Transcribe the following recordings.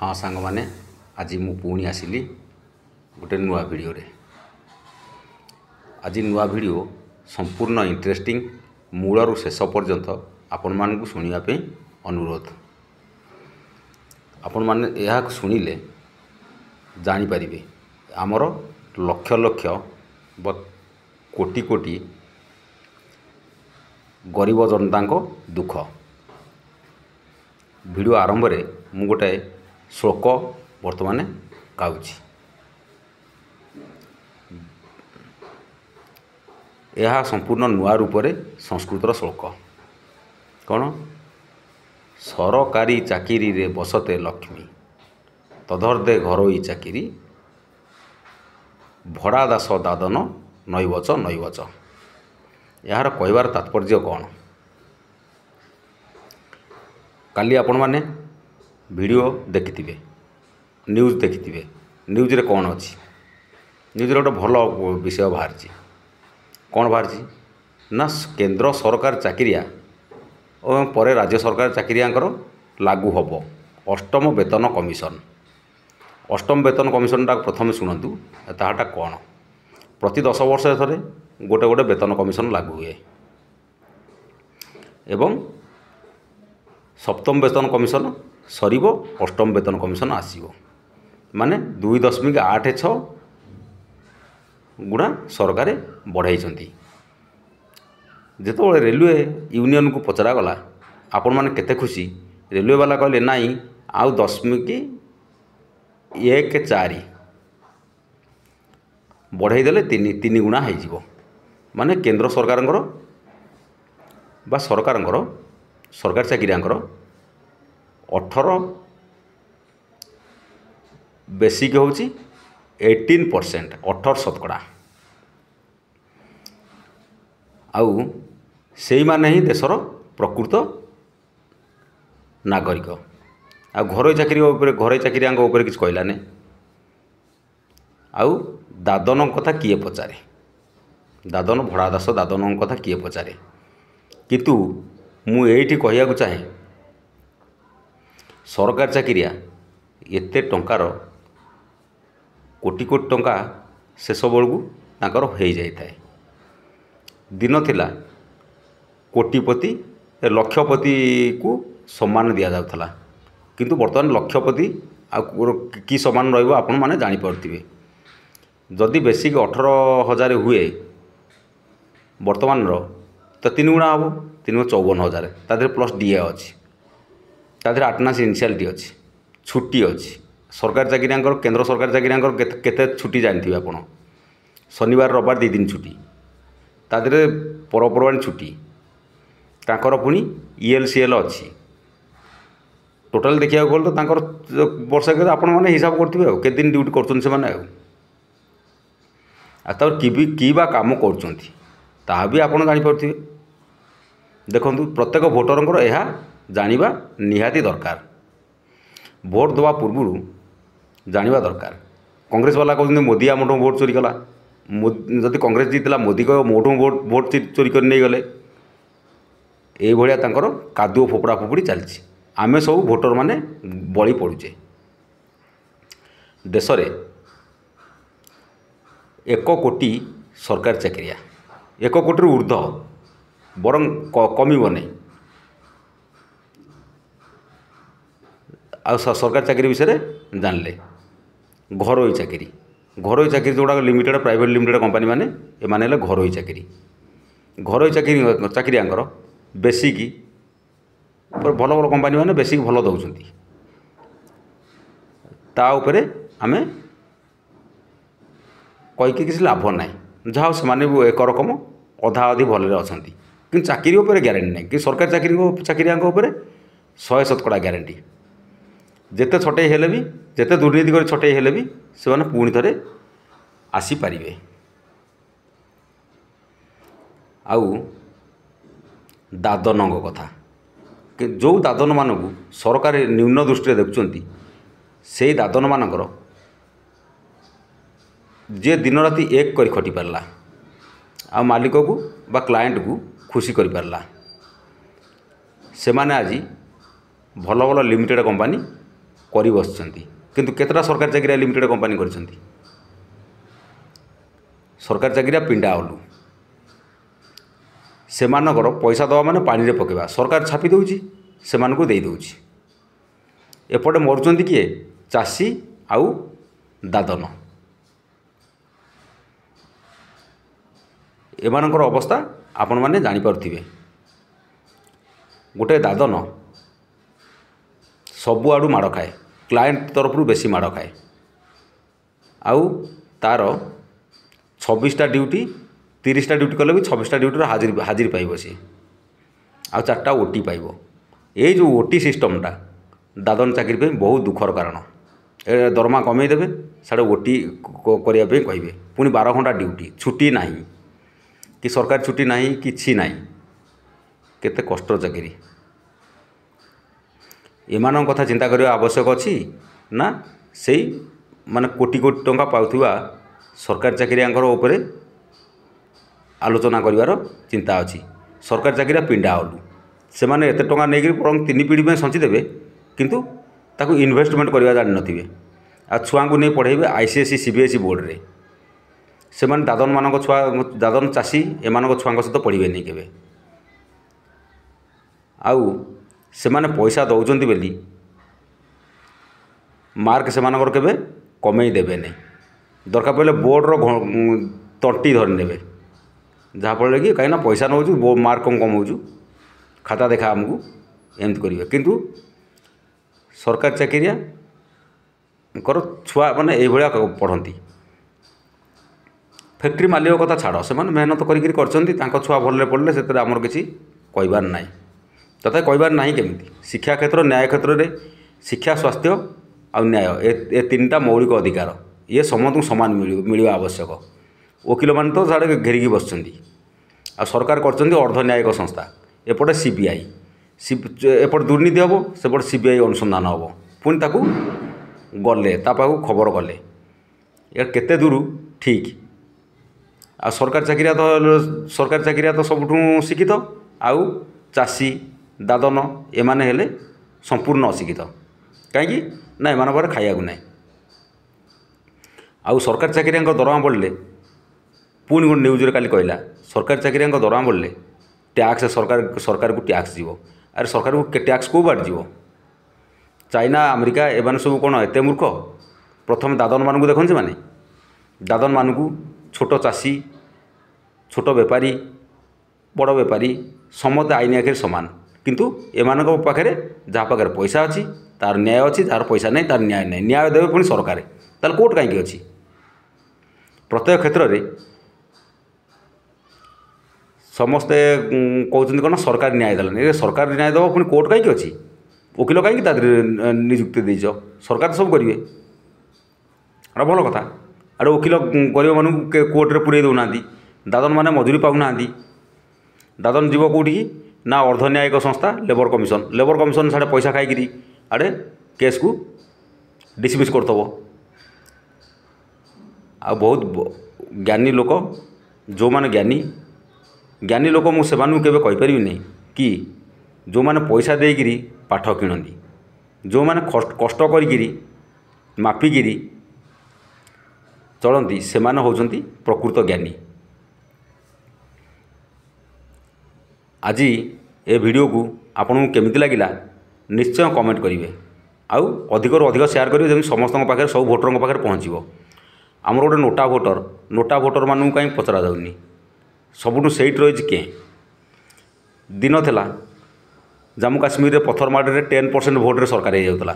हाँ सांग माने आज मु पुणी आसिली गोटे नुआ वीडियो रे। आज नुआ वीडियो संपूर्ण इंटरेस्टिंग मूलरू शेष पर्यंत आपण मानकु सुनिया पे अनुरोध। आपण माने यह शुणिले जानी परिबे आमर लक्ष लक्ष व कोटि कोटि गरीब जनता को दुख। वीडियो आरंभ रे मु गोटे श्लोक वर्तमान गाउछि। यह संपूर्ण नुआ रूप रे संस्कृतर श्लोक कौन सरकारी चाकिरी रे बसते लक्ष्मी तदर्दे घरोई चाकिरी भड़ा दास दादन नैवच नैवच। यार कहबार तात्पर्य कौन? काली आपण माने वीडियो देखिथिबे, न्यूज देखिथिबे। न्यूज रे कौन अछि? न्यूज रे गोटे भल विषय बाहरछि। कौन बाहरछि ना केंद्र सरकार चाकिरिया और परे राज्य सरकार चाकिरियांकर लागू हबो अष्टम वेतन कमिशन। अष्टम वेतन कमिशन टा प्रथम शुणु ताहाटा कौन? प्रति 10 वर्ष थरे गोटे गोटे वेतन कमिशन लागू हुए एवं सप्तम वेतन कमिशन सरीब अष्टम वेतन कमिशन आसीबो माने 2.86 गुणा सरकार बढ़ाई। जिते रेलवे यूनियन को पचरा गला आपण माने केते खुशी, रेलवे वाला कहले नाई आउ 10.14 बढ़ाई देले 3 गुणा हो जिवो। माने केंद्र सरकारंकर बा सरकारंकर सरकार चाकिरियांकर 18 बेसिक होची 18% 18%। आउ सेई माने ही देशर प्रकृत नागरिक। आ घरोई चाकरी ऊपर घरोई चाकरियांक ऊपर किछ कहला ने। आउ दादन कथा किए पचारे? दादन भड़ा दास दादन कथा किए पचारे? किंतु मु एठी कहिया को चाहे सरकार चाकरिया एते टंकार कोटि कोटि टंका शेष बेलू तांकर हो जाए। दिन थिला कोटिपति लक्षपति को सम्मान दि जाउथला, किंतु वर्तमान लक्षपति कि सम्मान रहिबो आपण माने जानि परथिबे। जदि बेसिक 18,000 हुए वर्तमान तो 3 गुणा हम 3,54,000 तादे प्लस डीए अच्छी तादे अटेंडेंस इनिशियलिटी अच्छी छुट्टी अच्छी। सरकार चाकरियांकर केंद्र सरकार चाकरियांकर केते छुट्टी जानथिबे आपण? शनिवार रविवार 2 दिन छुट्टी तादे परपर्वाणी छुट्टी तांकर पुनी ईएलसीएल अच्छी। टोटाल देखिया गल तो तांकर वर्ष के आपण माने हिसाब करथिबे के दिन ड्यूटी करछन से माने आतार की बा काम करछंती ता भी आपण जानि परथिबे। देखंतु प्रत्येक भोटरंकर यह जानिबा निहाती दरकार। भोट दवा पूर्व जानिबा दरकार। कांग्रेस वाला कहते मोदी आमठू भोट चोरी कला, जदि कांग्रेस जीतला मोदी कह मोठू भोट चोरी कर नहीं गले। ये भाया तांकर कादुओ फोपड़ा फोपड़ी चलछि। आमे सब भोटर माने बळी पड़ुचे। देश रे 1 कोटी सरकार चाकरिया 1 कोटी ऊर्ध्व बरं कमिबने। आ सरकार चाकरी विषय जानले घरोई चाकरी जोड़ा लिमिटेड प्राइवेट लिमिटेड कंपनी माने ए माने ले घरोई चाकरी चाकरियांकर बेसिक भल भल कंपनी माने बेसिक भल दउछंती। ता उपरे आमे कई किसी लाभ ना जहाँ से माने एक रकम अधा अधि भल अच्छी कि चाकरी उपर ग्यारंटी ना कि सरकार चाकरियांक उपर 100% ग्यारंटी। जेते छटई हेले भी जेते दुर्नीति कर छटई हेले भी से माने पुणी थरे आसी पारिबे। आउ दादन कथा कि जो दादन मानक सरकार न्यून दृष्टि देखुंती से दादन मानकर जे दिन राति एक कर खटी पारला आ मालिक को बा क्लाएंट को खुशी कर पारला से माने आज भल भल लिमिटेड कंपनी କରି ବସିଛନ୍ତି। କିନ୍ତୁ କେତେଟା ସରକାରୀ ଚାକିରିଆ ଲିମିଟେଡ଼ କମ୍ପାନୀ କରିଛନ୍ତି? ସରକାରୀ ଚାକିରିଆ ପିଣ୍ଡା ଓଲୁ। ସେମାନଙ୍କର ପଇସା ଦେବା ମାନେ ପାଣିରେ ପକାଇବା। ସରକାର ଛାପି ଦେଉଛି, ସେମାନଙ୍କୁ ଦେଇ ଦେଉଛି। ଏପଟେ ମରୁଛନ୍ତି କିଏ? ଚାଷୀ ଆଉ ଦାଦନ। ଏମାନଙ୍କର ଅବସ୍ଥା ଆପଣମାନେ ଜାଣିପାରୁଥିବେ। ଗୋଟିଏ ଦାଦନ ସବୁଆଡ଼ୁ ମାଡ଼ ଖାଏ, କ୍ଲାଏଣ୍ଟ ତରଫରୁ ବେଶୀ ମାଡ଼ ଖାଏ। ଆଉ ତା'ର 26ଟା ଡ୍ୟୁଟି, 30ଟା ଡ୍ୟୁଟି କଲେ ବି 26ଟା ଡ୍ୟୁଟିର ହାଜିର ପାଇବ ସିଏ। ଆଉ 4ଟା ଓଟି ପାଇବ। ଏଇ ଯେଉଁ ଓଟି ସିଷ୍ଟମ୍ଟା ଦାଦନ ଚାକିରି ପାଇଁ ବହୁତ ଦୁଃଖର କାରଣ। ଏ ଦରମା କମେଇ ଦେବେ, ସିଆଡ଼େ ଓଟି କରିବା ପାଇଁ କହିବେ। ପୁଣି 12 ଘଣ୍ଟା ଡ୍ୟୁଟି, ଛୁଟି ନାହିଁ କି ସରକାରୀ ଛୁଟି ନାହିଁ, କିଛି ନାହିଁ। କେତେ କଷ୍ଟର ଚାକିରି। ଏମାନଙ୍କ କଥା ଚିନ୍ତା କରିବା ଆବଶ୍ୟକ ଅଛି ନା ସେଇ ମାନେ କୋଟି କୋଟି ଟଙ୍କା ପାଉଥିବା ସରକାରୀ ଚାକିରିଆଙ୍କର ଉପରେ ଆଲୋଚନା କରିବାର ଚିନ୍ତା ଅଛି? ସରକାରୀ ଚାକିରିଆ ପିଣ୍ଡା ଓଲୁ। ସେମାନେ ଏତେ ଟଙ୍କା ନେଇକରି ବରଂ 3 ପିଢ଼ି ପାଇଁ ସଞ୍ଚିଦେବେ, କିନ୍ତୁ ତାକୁ ଇନଭେଷ୍ଟମେଣ୍ଟ କରିବା ଜାଣିନଥିବେ। ଆଉ ଛୁଆଙ୍କୁ ନେଇ ପଢ଼େଇବେ ICSE CBSE ବୋର୍ଡ଼ରେ। ସେମାନେ ଦାଦନମାନଙ୍କ ଛୁଆ, ଦାଦନ ଚାଷୀ ଏମାନଙ୍କ ଛୁଆଙ୍କ ସହିତ ପଢ଼ିବେନି କେବେ। ଆଉ ସେମାନେ ପଇସା ଦେଉଛନ୍ତି ବୋଲି ମାର୍କ ସେମାନଙ୍କର କେବେ କମେଇ ଦେବେନି। ଦରକାର ପଡ଼ିଲେ ବୋର୍ଡ଼ର ତଣ୍ଟି ଧରି ନେବେ, ଯାହାଫଳରେ କି କାହିଁକିନା ପଇସା ନେଉଛୁ, ମାର୍କ କ'ଣ କମଉଛୁ, ଖାତା ଦେଖା ଆମକୁ, ଏମିତି କରିବେ। କିନ୍ତୁ ସରକାରୀ ଚାକିରିଆଙ୍କର ଛୁଆମାନେ ଏଇଭଳିଆ ପଢ଼ନ୍ତି। ଫ୍ୟାକ୍ଟ୍ରି ମାଲିକ କଥା ଛାଡ଼, ସେମାନେ ମେହନତ କରିକି କରିଛନ୍ତି, ତାଙ୍କ ଛୁଆ ଭଲରେ ପଢ଼ିଲେ, ସେଥିରେ ଆମର କିଛି କହିବାର ନାହିଁ। ତଥାପି କହିବାର ନାହିଁ କେମିତି? ଶିକ୍ଷା କ୍ଷେତ୍ର, ନ୍ୟାୟ କ୍ଷେତ୍ରରେ ଶିକ୍ଷା, ସ୍ୱାସ୍ଥ୍ୟ ଆଉ ନ୍ୟାୟ, ଏ 3ଟା ମୌଳିକ ଅଧିକାର, ଇଏ ସମସ୍ତଙ୍କୁ ସମାନ ମିଳିବା ଆବଶ୍ୟକ। ଓକିଲମାନେ ତ ସାଡ଼େ ଘେରିକି ବସିଛନ୍ତି। ଆଉ ସରକାର କରିଛନ୍ତି ଅର୍ଦ୍ଧନ୍ୟାୟିକ ସଂସ୍ଥା। ଏପଟେ CBI, ଏପଟେ ଦୁର୍ନୀତି ହେବ, ସେପଟେ CBI ଅନୁସନ୍ଧାନ ହେବ। ପୁଣି ତାକୁ ଗଲେ, ତା ପାଖକୁ ଖବର ଗଲେ। ଏ କେତେ ଦୂର ଠିକ୍? ଆଉ ସରକାରୀ ଚାକିରିଆ ତ ସବୁଠୁ ଶିକ୍ଷିତ, ଆଉ ଚାଷୀ ଦାଦନ ଏମାନେ ହେଲେ ସମ୍ପୂର୍ଣ୍ଣ ଅଶିକ୍ଷିତ। କାହିଁକି ନା ଏମାନଙ୍କ ପାଖରେ ଖାଇବାକୁ ନାହିଁ। ଆଉ ସରକାରୀ ଚାକିରିଆଙ୍କ ଦରମା ବଢ଼ିଲେ, ପୁଣି ଗୋଟେ ନ୍ୟୁଜ୍ରେ କାଲି କହିଲା, ସରକାରୀ ଚାକିରିଆଙ୍କ ଦରମା ବଢ଼ିଲେ ଟ୍ୟାକ୍ସ ସରକାରକୁ ଟ୍ୟାକ୍ସ ଯିବ। ଆରେ ସରକାରକୁ ଟ୍ୟାକ୍ସ କେଉଁ ବାଟ ଯିବ? ଚାଇନା, ଆମେରିକା ଏମାନେ ସବୁ କ'ଣ ଏତେ ମୂର୍ଖ? ପ୍ରଥମେ ଦାଦନମାନଙ୍କୁ ଦେଖନ୍ତି ସେମାନେ। ଦାଦନମାନଙ୍କୁ ଛୋଟ ଚାଷୀ, ଛୋଟ ବେପାରୀ, ବଡ଼ ବେପାରୀ ସମସ୍ତେ ଆଇନ ଆଖିରେ ସମାନ। କିନ୍ତୁ ଏମାନଙ୍କ ପାଖରେ, ଯାହା ପାଖରେ ପଇସା ଅଛି ତାର ନ୍ୟାୟ ଅଛି, ଯାହାର ପଇସା ନାହିଁ ତାର ନ୍ୟାୟ ନାହିଁ। ନ୍ୟାୟ ଦେବେ ପୁଣି ସରକାର। ତାହେଲେ କୋର୍ଟ କାହିଁକି ଅଛି? ପ୍ରତ୍ୟେକ କ୍ଷେତ୍ରରେ ସମସ୍ତେ କହୁଛନ୍ତି କ'ଣ ସରକାର ନ୍ୟାୟ ଦେଲାନି। ସରକାର ନ୍ୟାୟ ଦେବ, ପୁଣି କୋର୍ଟ କାହିଁକି ଅଛି? ଓକିଲ କାହିଁକି ତା ଦେହରେ ନିଯୁକ୍ତି ଦେଇଛ? ସରକାର ତ ସବୁ କରିବେ। ଏଇଟା ଭଲ କଥା। ଆଡ଼େ ଓକିଲ ଗରିବମାନଙ୍କୁ କୋର୍ଟରେ ପୁରେଇ ଦେଉନାହାନ୍ତି। ଦାଦନମାନେ ମଜୁରୀ ପାଉନାହାନ୍ତି। ଦାଦନ ଯିବ କେଉଁଠିକି? ନା ଅର୍ଦ୍ଧନ୍ୟାୟିକ ସଂସ୍ଥା, ଲେବର କମିଶନ। ଲେବର କମିଶନ ସାଡ଼େ ପଇସା ଖାଇକିରି ଆଡ଼େ କେସ୍କୁ ଡିସମିସ୍ କରିଦେବ। ଆଉ ବହୁତ ଜ୍ଞାନୀ ଲୋକ, ଯେଉଁମାନେ ଜ୍ଞାନୀ ଲୋକ, ମୁଁ ସେମାନଙ୍କୁ କେବେ କହିପାରିବିନି କି ଯେଉଁମାନେ ପଇସା ଦେଇକିରି ପାଠ କିଣନ୍ତି, ଯେଉଁମାନେ କଷ୍ଟ କରିକିରି ମାପିକିରି ଚଳନ୍ତି, ସେମାନେ ହେଉଛନ୍ତି ପ୍ରକୃତ ଜ୍ଞାନୀ। ଆଜି ଏ ଭିଡ଼ିଓକୁ ଆପଣଙ୍କୁ କେମିତି ଲାଗିଲା ନିଶ୍ଚୟ କମେଣ୍ଟ କରିବେ। ଆଉ ଅଧିକରୁ ଅଧିକ ସେୟାର କରିବେ, ଯେମିତି ସମସ୍ତଙ୍କ ପାଖରେ, ସବୁ ଭୋଟରଙ୍କ ପାଖରେ ପହଞ୍ଚିବ। ଆମର ଗୋଟେ ନୋଟା ଭୋଟରମାନଙ୍କୁ କାହିଁ ପଚରା ଯାଉନି? ସବୁଠୁ ସେଇଠି ରହିଛି କିଏ? ଦିନ ଥିଲା ଜାମ୍ମୁ କାଶ୍ମୀରରେ ପଥରମାଡ଼ିରେ 10% ଭୋଟ୍ରେ ସରକାର ହେଇଯାଉଥିଲା।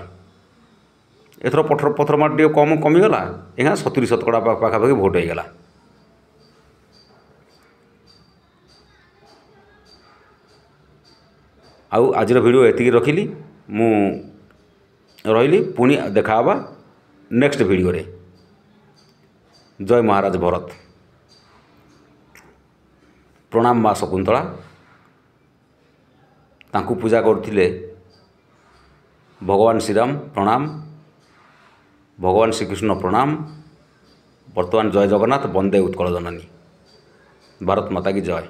ଏଥର ପଥରମାଡ଼ି ଟିକେ କମିଗଲା, ଏହା 70% ପାଖାପାଖି ଭୋଟ୍ ହେଇଗଲା। ଆଉ ଆଜିର ଭିଡ଼ିଓ ଏତିକି ରଖିଲି। ମୁଁ ରହିଲି, ପୁଣି ଦେଖା ହେବା ନେକ୍ସଟ ଭିଡ଼ିଓରେ। ଜୟ ମହାରାଜ ଭରତ। ପ୍ରଣାମ ମା ଶକୁନ୍ତଳା। ତାଙ୍କୁ ପୂଜା କରୁଥିଲେ ଭଗବାନ ଶ୍ରୀରାମ, ପ୍ରଣାମ। ଭଗବାନ ଶ୍ରୀକୃଷ୍ଣ, ପ୍ରଣାମ। ବର୍ତ୍ତମାନ ଜୟ ଜଗନ୍ନାଥ, ବନ୍ଦେ ଉତ୍କଳ ଜନନୀ। ଭାରତ ମାତା କି ଜୟ।